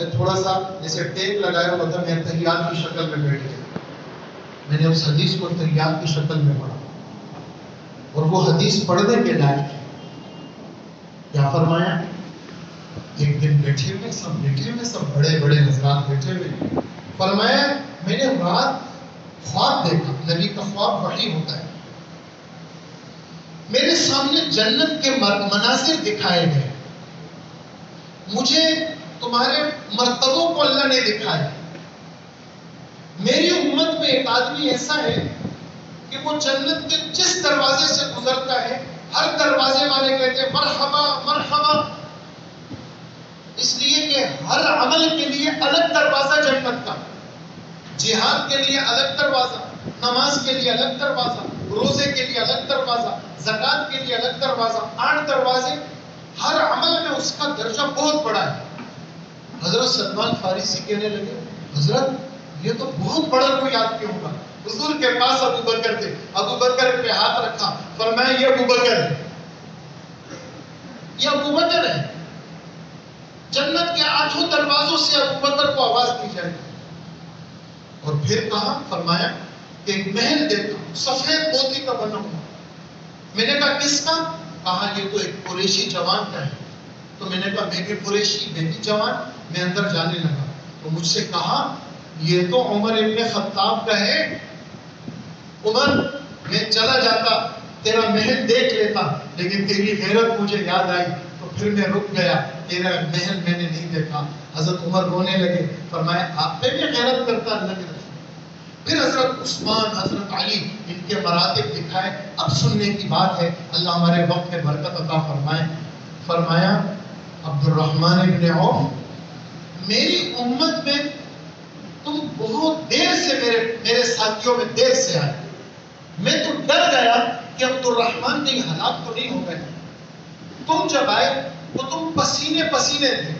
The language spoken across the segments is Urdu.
میں تھوڑا سا جیسے ٹیپ لگایا ہوا تھا، میں تحیات کی شکل میں بیٹھ گیا. میں نے اس حدیث کو تحیات کی شکل میں پڑھا اور وہ حدیث پڑھنے کے لائق ہے. کیا فرمایا؟ ایک دن بیٹھے ہوئے سب بڑے بڑے حضرات بیٹھے ہوئے، فرمایا میں نے رات خواب دیکھا. نبی کا خواب وحی ہوتا ہے. میرے سامنے جنت کے مناظر دکھائے گئے، مجھے تمہارے مرتبوں کو اللہ نے دکھایا. میری امت میں ایک آدمی ایسا ہے کہ وہ جنت کے جس دروازے سے گزرتا ہے ہر دروازے والے کہتے ہیں مرحبا مرحبا، اس لیے کہ ہر عمل کے لیے الگ دروازہ جنت کا. جہاد کے لیے الگ دروازہ، نماز کے لیے الگ دروازہ، روزے کے لیے الگ دروازہ، زکات کے لیے الگ دروازہ، 8 دروازے. ہر عمل میں اس کا درجہ بہت بڑا ہے. حضرت سلمان فارسی کہنے لگے حضرت یہ تو بہت بڑا کوئی آدمی ہوگا. حضور کے پاس ابو بکر تھے، ابو بکر پہ ہاتھ رکھا، فرمایا یہ ابو بکر ہے، یہ ابو بکر ہے. جنت کے 8 دروازوں سے ابو بکر کو آواز دی جائے گی. اور پھر کہا، فرمایا کہ ایک محل دیکھا سفید موتی کا بنا ہوا. میں نے کہا کس کا؟ کہا یہ تو ایک قریشی جوان کا ہے. تو میں نے کہا میں بھی قریشی، میں بھی جوان. میں اندر جانے لگا تو مجھ سے کہا یہ تو عمر ابن خطاب کا ہے. عمر میں چلا جاتا تیرا محل دیکھ لیتا، لیکن تیری غیرت مجھے یاد آئی تو پھر میں رک گیا، تیرا محل میں نے نہیں دیکھا. حضرت عمر رونے لگے، فرمایا آپ پہ بھی غیرت کرتا اللہ کے رسول. پھر حضرت عثمان، حضرت علی، ان کے مراتب دکھائے. اب سننے کی بات ہے، اللہ ہمارے وقت میں برکت عطا فرمائے. فرمایا عبد الرحمن ابن عوف میری امت میں تم بہت دیر سے میرے ساتھیوں میں دیر سے آئے. میں تو ڈر گیا کہ عبد الرحمن کہیں ہلاک تو نہیں ہو گئے. تم جب آئے تو تم پسینے پسینے تھے.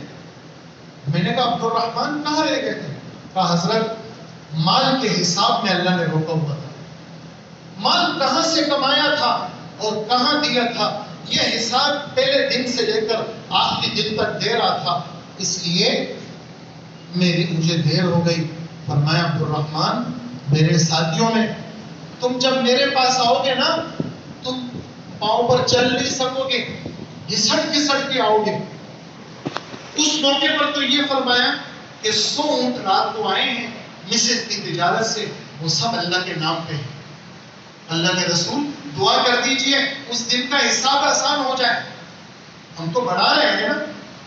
میں نے کہا عبد الرحمن کہاں رہ گئے تھے؟ کہا حضرت مال کے حساب میں اللہ نے روکا ہوا تھا. مال کہاں سے کمایا تھا اور کہاں دیا تھا یہ حساب پہلے دن سے لے کر آخری دن تک دے رہا تھا، اس لیے مجھے دیر ہو گئی. فرمایا عبد الرحمن میرے ساتھیوں میں تم جب میرے پاس آؤ گے نا تم پاؤں پر چل نہیں سکو گے، گھسٹ گھسٹ کے آؤ گے. اس موقع پر تو یہ فرمایا کہ 100 اونٹ رات کو آئے ہیں مصر کی تجارت سے، وہ سب اللہ کے نام پہ ہیں. اللہ کے رسول دعا کر دیجئے اس دن کا حساب آسان ہو جائے. ہم تو بڑھا رہے ہیں نا،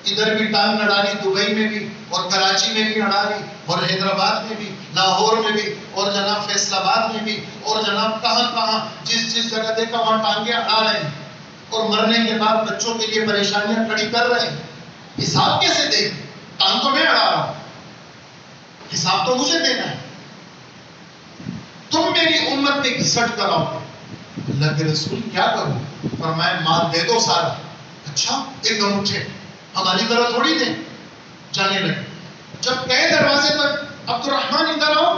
ادھر بھی ٹانگ اڑا لی، دبئی میں بھی اور کراچی میں بھی اڑا لی اور حیدرآباد میں بھی، لاہور میں بھی اور جناب فیصل آباد میں بھی اور جناب کہاں کہاں جس جگہ دیکھا وہاں ٹانگیں اڑا رہے ہیں اور مرنے کے بعد بچوں کے لیے پریشانیاں کھڑی کر رہے ہیں. حساب کیسے دیں؟ ٹانگ تو میں اڑا رہا ہوں، حساب تو مجھے دینا ہے. تم میری امت میں گھسٹ کر آؤ. اللہ کے رسول کیا کروں؟ فرمایا مال دے دو سارا. اچھا ایک دم اٹھے، ہماری طرح تھوڑی تھے. جانے لگے. جب گئے دروازے تک، عبد الرحمن ادھر آؤ،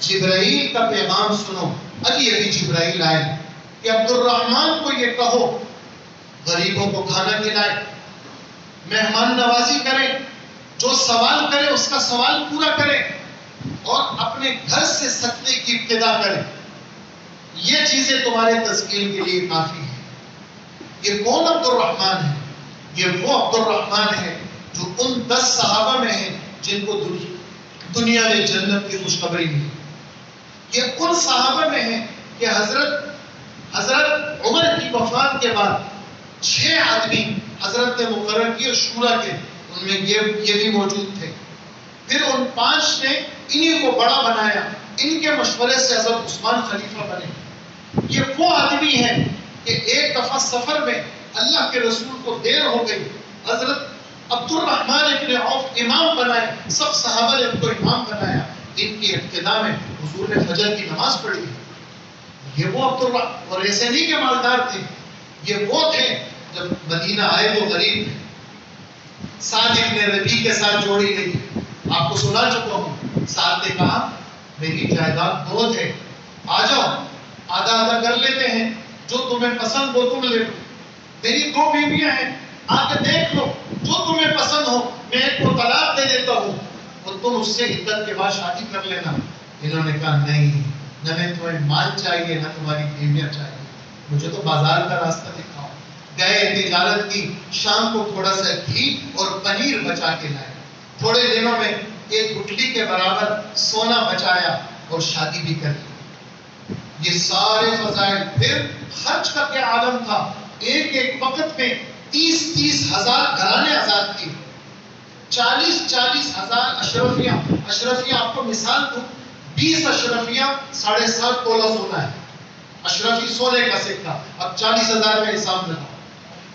جبرائیل کا پیغام سنو. ابھی جبرائیل آئے کہ عبد الرحمن کو یہ کہو غریبوں کو کھانا کھلائے، مہمان نوازی کرے، جو سوال کرے اس کا سوال پورا کرے اور اپنے گھر سے صدقے کی ابتدا کرے. یہ چیزیں تمہارے تذکیر کے لیے کافی ہیں. یہ کون عبد الرحمن ہے؟ یہ وہ عبد الرحمن ہے جو ان 10 صحابہ میں ہیں جن کو دنیا میں جنت کی خوشخبری ملی. یہ ان صحابہ میں ہیں کہ حضرت عمر کی وفات کے بعد 6 آدمی حضرت نے مقرر کیے شورا کے، ان میں یہ بھی موجود تھے. پھر ان 5 نے انہی کو بڑا بنایا. ان کے مشورے سے حضرت عثمان خلیفہ بنے. یہ وہ آدمی ہے کہ ایک دفعہ سفر میں اللہ کے رسول کو دیر ہو گئی، حضرت عبد الرحمن ابن عوف امام بنائے، سب صحابہ نے ان کو امام بنایا. ان کی ابتدا میں حضور نے فجر کی نماز پڑھی. یہ وہ عبد الرحمن، اور ایسے نہیں کہ مالدار تھے، یہ وہ تھے جب مدینہ آئے تو غریب تھے. سعد ابن ربیع کے ساتھ جوڑی گئی، آپ کو سنا چکا ہوں. سعد نے کہا میری جائیداد بہت ہے، آ جاؤ آدھا آدھا کر لیتے ہیں، جو تمہیں پسند ہو تم لے لو. میری 2 بیویاں ہیں، آ کے دیکھ لو، جو تمہیں پسند ہو. میں ایک کو طلاق دے اور تم اس سے عدت کے بعد شادی کر لینا. انہوں نے کہا نہیں، نہ میں تمہیں مال چاہیے نہ تمہاری بیویاں چاہیے، مجھے تو بازار کا راستہ دکھاؤ. گئے، تجارت کی، شام کو تھوڑا سا گھی اور پنیر بچا کے لائے. تھوڑے دنوں میں ایک گٹھلی کے برابر سونا بچایا اور شادی بھی کر لی. یہ سارے فضائل. پھر خرچ کا کیا عالم تھا. ایک وقت میں 30 ہزار گھرانے آزاد کیے، 40 ہزار اشرفیاں. اشرفیاں آپ کو مثال دوں، 20 اشرفیاں 7.5 تولہ سونا ہے. اشرفی سونے کا سکہ. اب 40,000 کا حساب لگاؤ.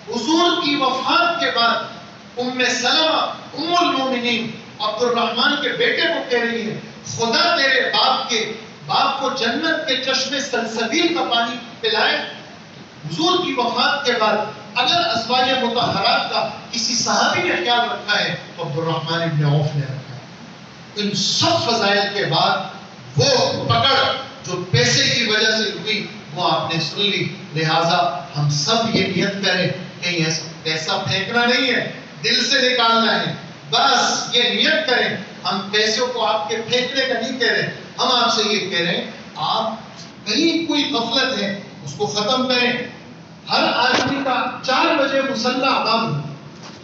حضور کی وفات کے بعد ام سلمہ ام المومنین عبد الرحمن کے بیٹے کو کہہ رہی ہے خدا تیرے باپ کو جنت کے چشمے سلسبیل کا پانی پلائے. حضور کی وفات کے بعد اگر ازواج مطہرات کا کسی صحابی نے خیال رکھا ہے تو عبد الرحمن ابن عوف نے رکھا ہے. ان سب فضائل کے بعد وہ پکڑ جو پیسے کی وجہ سے ہوئی وہ آپ نے سن لی. لہٰذا ہم سب یہ نیت کریں کہ ایسا پیسہ پھینکنا نہیں ہے، دل سے نکالنا ہے. بس یہ نیت کریں. ہم پیسوں کو آپ کے پھینکنے کا نہیں کہہ رہے، ہم آپ سے یہ کہہ رہے ہیں آپ کہیں کوئی غفلت ہے اس کو ختم کریں. ہر آدمی کا 4 بجے مصلی آباد ہو.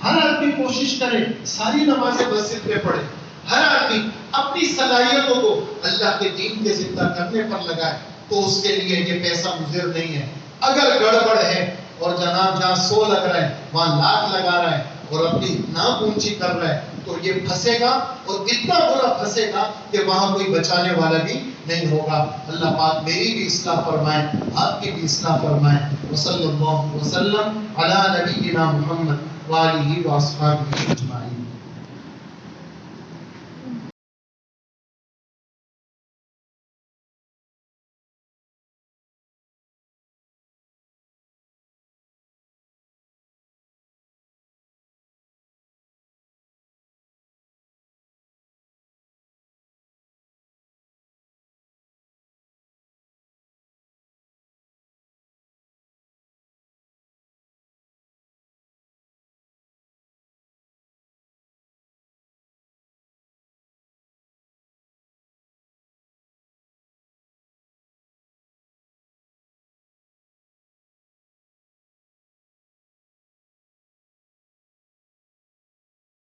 ہر آدمی کوشش کرے ساری نمازیں مسجد میں پڑھے. ہر آدمی اپنی صلاحیتوں کو اللہ کے دین کے زندہ کرنے پر لگائے تو اس کے لیے یہ پیسہ مضر نہیں ہے. اگر گڑبڑ ہے اور جناب جہاں 100 لگ رہا ہے وہاں لاکھ لگا رہا ہے اور اپنی ناک اونچی کر رہا ہے تو یہ پھنسے گا اور اتنا برا پھنسے گا کہ وہاں کوئی بچانے والا بھی نہیں ہوگا. اللہ پاک میری بھی اصلاح فرمائے، آپ کی بھی اصلاح فرمائے. وصلی اللہ وسلم علی نبینا محمد وآلہ واصحابہ اجمعین.